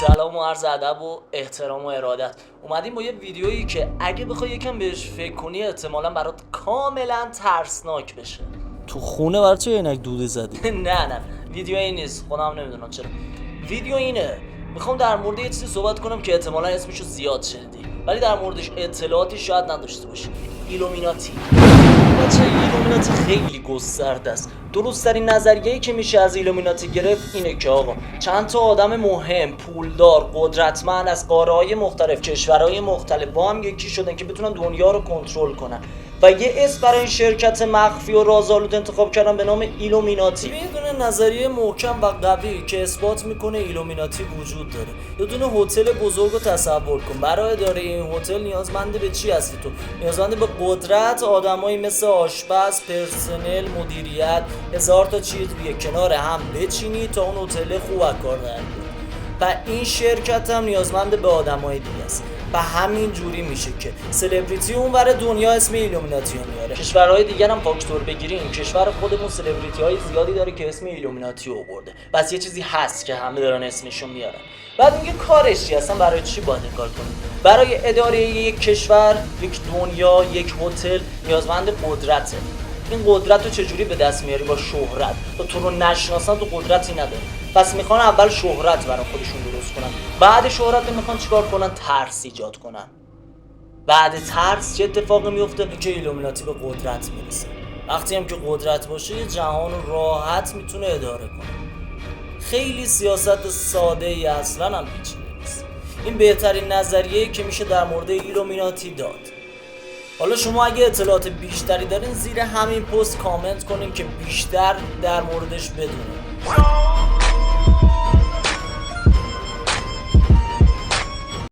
سلام و عرض ادب و احترام و ارادت. اومدیم با یه ویدیویی که اگه بخوای یکم بهش فکر کنی احتمالاً برات کاملا ترسناک بشه. تو خونه برای چه عینک دودی زدی؟ نه ویدیو این نیست، خودم نمیدونم چرا. ویدیو اینه، میخوام در مورد یه چیزی صحبت کنم که احتمالاً اسمشو زیاد شنیدی ولی در موردش اطلاعاتی شاید نداشته باشی. ایلومیناتی. بچه ایلومیناتی خیلی گسترده است. درست‌ترین نظریه‌ای که میشه از ایلومیناتی گرفت اینه که آقا چند تا آدم مهم، پولدار، قدرتمند از قاره‌های مختلف، کشورهای مختلف با هم یکی شدن که بتونن دنیا رو کنترل کنن و یه اسم برای این شرکت مخفی و رازآلود انتخاب کردن به نام ایلومیناتی. یه دونه نظریه محکم و قوی که اثبات میکنه ایلومیناتی وجود داره. یه دونه هتل بزرگ رو تصور کن. برای اداره این هتل نیازمند به چی هستی تو؟ نیازمند به قدرت، آدمایی مثل آشپز، پرسنل، مدیریت، هزار تا چیز روی کنار هم بچینی تا اون هتل خوب کار در بیاد. و این شرکت هم نیازمند به آدمای دیگه است. و همین جوری میشه که سلبریتی اونور دنیا اسم ایلومیناتی رو میاره. کشورهای دیگر هم فاکتور بگیریم، کشور خودمون سلبریتی های زیادی داره که اسم ایلومیناتی رو برده. بس یه چیزی هست که همه دارن اسمشو میارن. بعد میگه کارش چیه؟ اصلا برای چی باید این کار کنیم؟ برای اداره یک کشور، یک دنیا، یک هتل نیازمند قدرته. این قدرت رو چجوری به دست میاری؟ با شهرت. تو رو نشناسن تو قدرتی نداری. پس میخوان اول شهرت برای خودشون درست کنن، بعد شهرت میخوان چیکار کنن؟ ترس ایجاد کنن. بعد ترس چه اتفاقی میفته؟ که ایلومیناتی به قدرت میرسه. وقتی هم که قدرت باشه یه جهان رو راحت میتونه اداره کنه. خیلی سیاست ساده ای اصلا هم پیچیده نیست. این بهترین نظریه‌ای که میشه در مورد ایلومیناتی داد. حالا شما اگه اطلاعات بیشتری دارین زیر همین پست کامنت کنین که بیشتر در موردش بدونین.